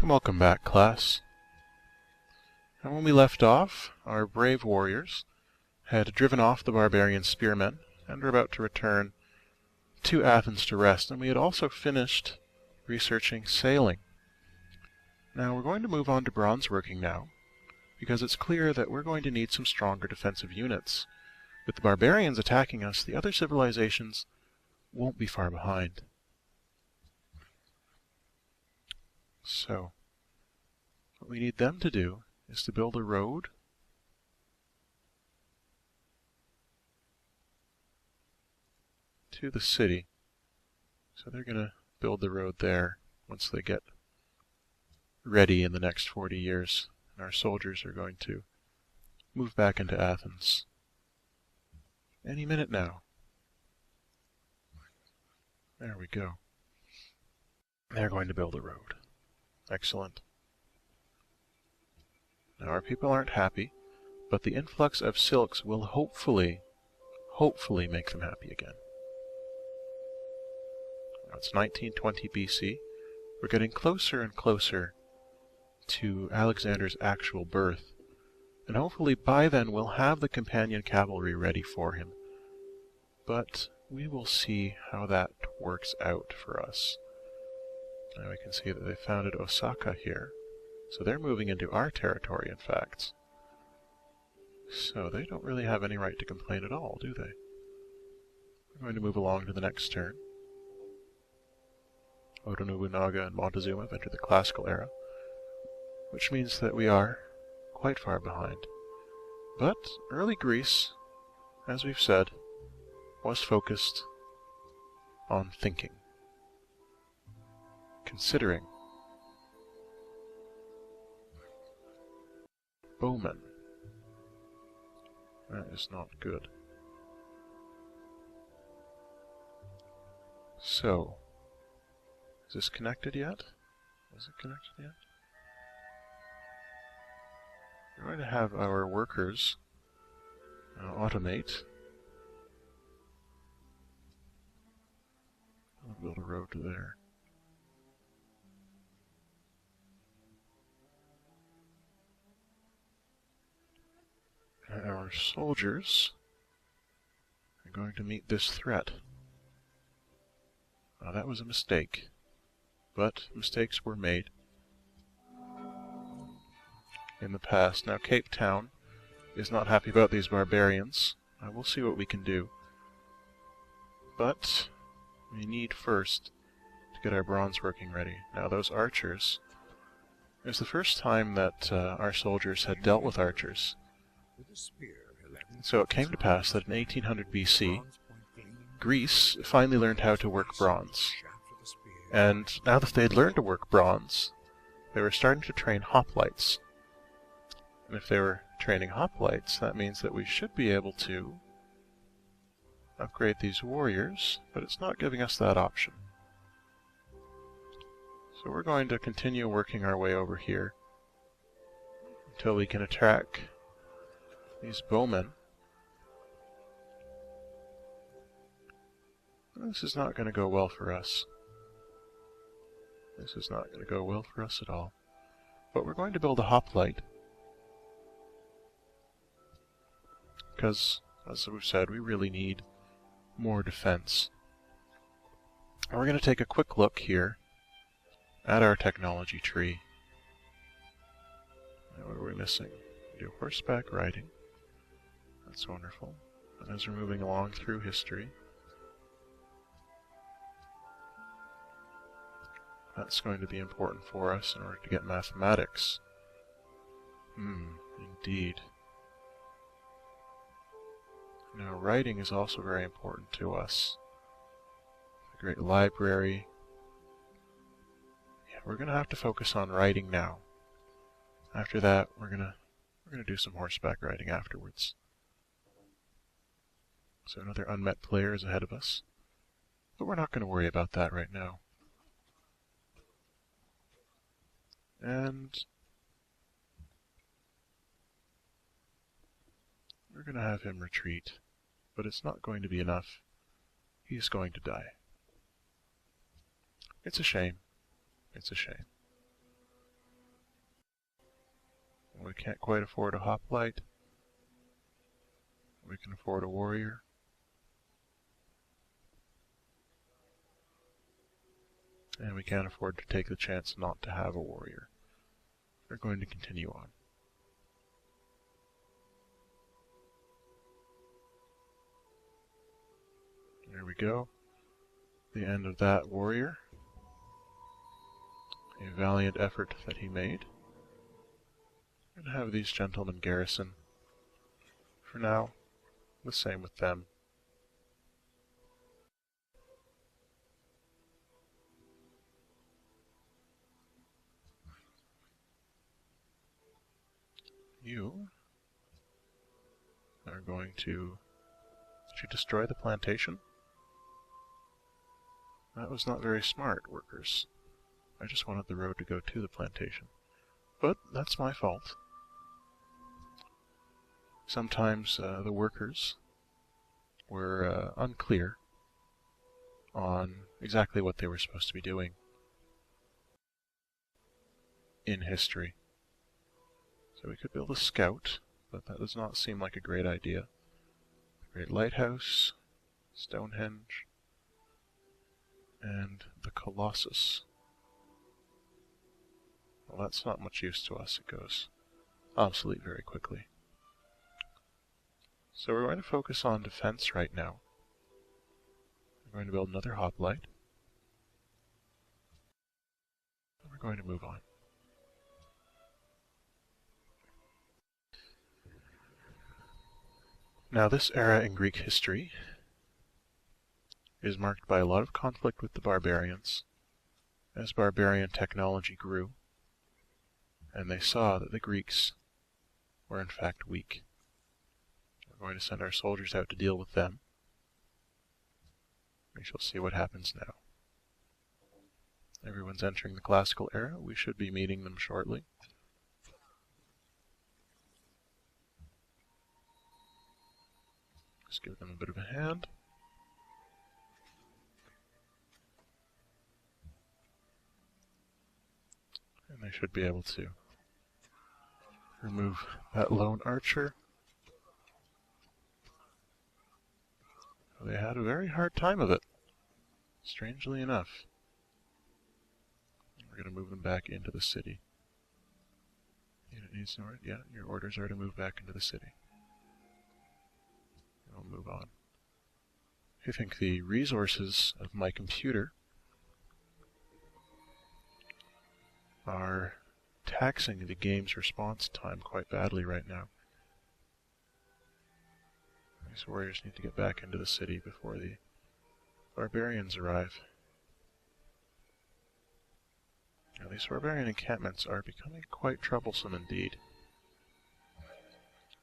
Welcome back, class. And when we left off, our brave warriors had driven off the barbarian spearmen and were about to return to Athens to rest, and we had also finished researching sailing. Now we're going to move on to bronze working now, because it's clear that we're going to need some stronger defensive units. With the barbarians attacking us, the other civilizations won't be far behind. So, what we need them to do is to build a road to the city. So they're going to build the road there once they get ready in the next 40 years. And our soldiers are going to move back into Athens any minute now. There we go. They're going to build a road. Excellent. Now our people aren't happy, but the influx of silks will hopefully make them happy again. Now it's 1920 BC. We're getting closer and closer to Alexander's actual birth, and hopefully by then we'll have the companion cavalry ready for him. But we will see how that works out for us. Now we can see that they founded Osaka here. So they're moving into our territory, in fact. So they don't really have any right to complain at all, do they? We're going to move along to the next turn. Oda Nobunaga and Montezuma have entered the classical era, which means that we are quite far behind. But early Greece, as we've said, was focused on thinking, considering. Bowmen. That is not good. So, is this connected yet? Is it connected yet? We're going to have our workers automate. I'll build a road to there. Our soldiers are going to meet this threat. Now that was a mistake, but mistakes were made in the past. Now Cape Town is not happy about these barbarians. We'll see what we can do. But we need first to get our bronze working ready. Now those archers, it was the first time that our soldiers had dealt with archers. So it came to pass that in 1800 BC, Greece finally learned how to work bronze. And now that they had learned to work bronze, they were starting to train hoplites. And if they were training hoplites, that means that we should be able to upgrade these warriors, but it's not giving us that option. So we're going to continue working our way over here until we can attack these bowmen. This is not going to go well for us. This is not going to go well for us at all. But we're going to build a hoplite. Because, as we've said, we really need more defense. And we're going to take a quick look here at our technology tree. Now what are we missing? We do horseback riding. That's wonderful. And as we're moving along through history, that's going to be important for us in order to get mathematics. Indeed. Now, writing is also very important to us. The great library. Yeah, we're going to have to focus on writing now. After that, we're going to do some horseback riding afterwards. So another unmet player is ahead of us. But we're not going to worry about that right now. And we're going to have him retreat, but it's not going to be enough. He's going to die. It's a shame. It's a shame. We can't quite afford a hoplite. We can afford a warrior. And we can't afford to take the chance not to have a warrior. We're going to continue on. There we go. The end of that warrior. A valiant effort that he made. I'm going to have these gentlemen garrison. For now, the same with them. You are going to... Did you destroy the plantation? That was not very smart, workers. I just wanted the road to go to the plantation. But that's my fault. Sometimes the workers were unclear on exactly what they were supposed to be doing in history. So we could build a scout, but that does not seem like a great idea. Great lighthouse, Stonehenge, and the Colossus. Well, that's not much use to us. It goes obsolete very quickly. So we're going to focus on defense right now. We're going to build another hoplite. And we're going to move on. Now, this era in Greek history is marked by a lot of conflict with the barbarians, as barbarian technology grew, and they saw that the Greeks were in fact weak. We're going to send our soldiers out to deal with them. We shall see what happens now. Everyone's entering the classical era. We should be meeting them shortly. Just give them a bit of a hand. And they should be able to remove that lone archer. They had a very hard time of it, strangely enough. We're going to move them back into the city. Unit needs to, yeah, your orders are to move back into the city. We'll move on. I think the resources of my computer are taxing the game's response time quite badly right now. These warriors need to get back into the city before the barbarians arrive. Now, these barbarian encampments are becoming quite troublesome indeed.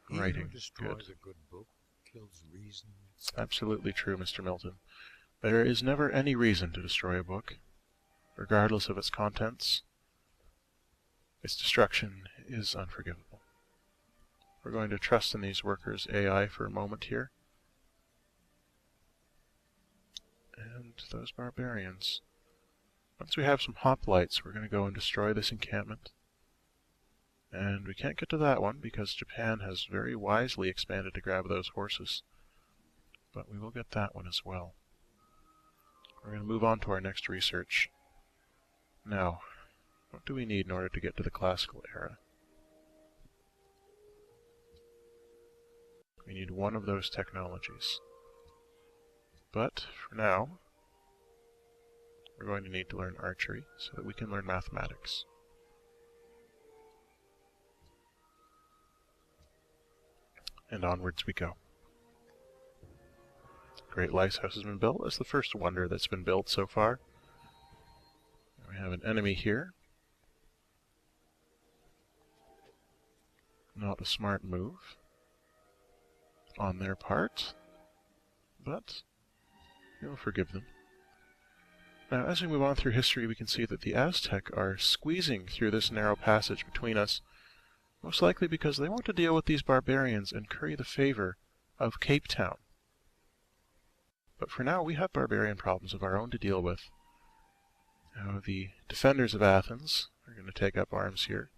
Writing, good. A good book kills reason. Absolutely true, Mr. Milton. There is never any reason to destroy a book, regardless of its contents. Its destruction is unforgivable. We're going to trust in these workers' AI for a moment here. And those barbarians. Once we have some hoplites, we're going to go and destroy this encampment. And we can't get to that one because Japan has very wisely expanded to grab those horses. But we will get that one as well. We're going to move on to our next research. Now, what do we need in order to get to the classical era? We need one of those technologies. But, for now, we're going to need to learn archery so that we can learn mathematics. And onwards we go. Great lighthouse has been built. That's the first wonder that's been built so far. We have an enemy here. Not a smart move on their part, but we'll forgive them. Now, as we move on through history, we can see that the Aztec are squeezing through this narrow passage between us, most likely because they want to deal with these barbarians and curry the favor of Cape Town. But for now, we have barbarian problems of our own to deal with. Now, the defenders of Athens are going to take up arms here,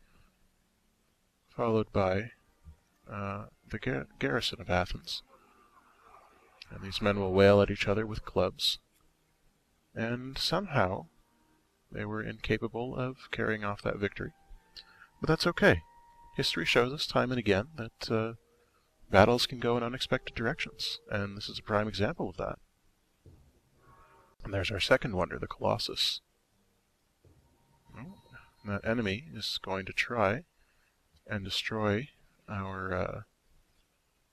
followed by the garrison of Athens. And these men will wail at each other with clubs, and somehow they were incapable of carrying off that victory. But that's okay. History shows us time and again that battles can go in unexpected directions, and this is a prime example of that. And there's our second wonder, the Colossus. Well, that enemy is going to try and destroy our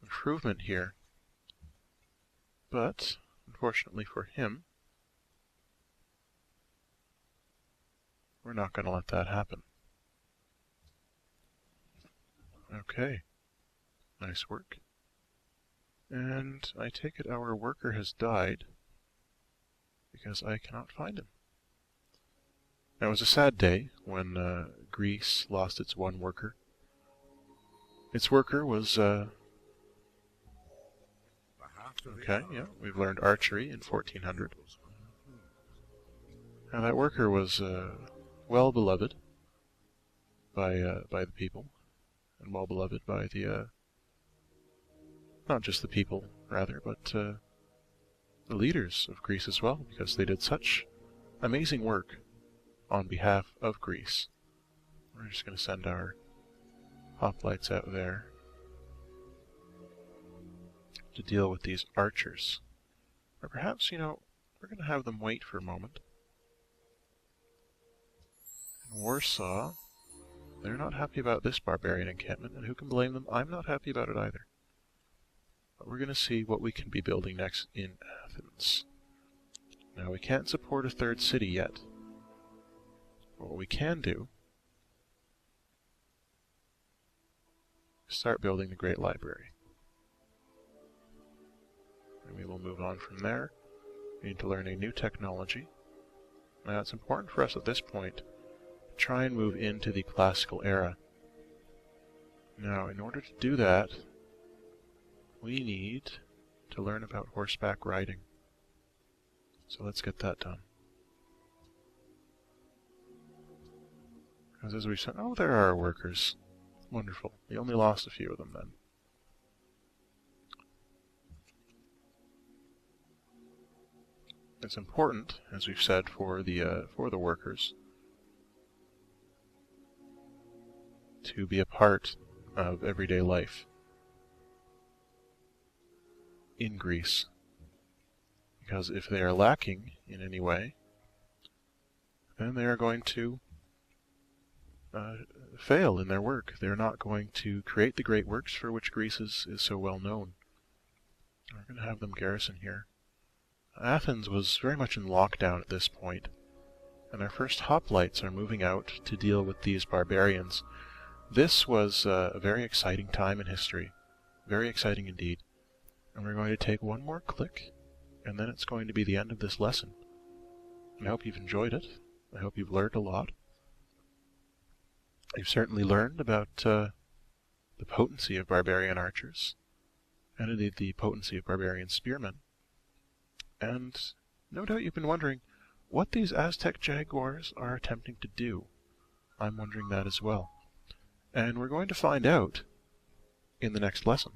improvement here. But, unfortunately for him, we're not going to let that happen. Okay. Nice work. And I take it our worker has died because I cannot find him. Now, it was a sad day when Greece lost its one worker. Its worker was... Okay, yeah, we've learned archery in 1400. Now, that worker was well beloved by the people, and well beloved by the... not just the people, rather, but the leaders of Greece as well, because they did such amazing work on behalf of Greece. We're just going to send our hoplites out there to deal with these archers. Or perhaps, we're going to have them wait for a moment. In Warsaw, they're not happy about this barbarian encampment, and who can blame them? I'm not happy about it either. But we're going to see what we can be building next in Athens. Now, we can't support a third city yet. But what we can do is start building the Great Library. And we will move on from there. We need to learn a new technology. Now, it's important for us at this point to try and move into the classical era. Now, in order to do that, we need to learn about horseback riding. So let's get that done. Because as we said, oh, there are our workers. Wonderful. We only lost a few of them then. It's important, as we've said, for the workers to be a part of everyday life in Greece. Because if they are lacking in any way, then they are going to fail in their work. They're not going to create the great works for which Greece is so well known. We're going to have them garrison here. Athens was very much in lockdown at this point, and our first hoplites are moving out to deal with these barbarians. This was a very exciting time in history. Very exciting indeed. And we're going to take one more click, and then it's going to be the end of this lesson. And I hope you've enjoyed it. I hope you've learned a lot. You've certainly learned about the potency of barbarian archers, and indeed the potency of barbarian spearmen. And no doubt you've been wondering what these Aztec jaguars are attempting to do. I'm wondering that as well. And we're going to find out in the next lesson.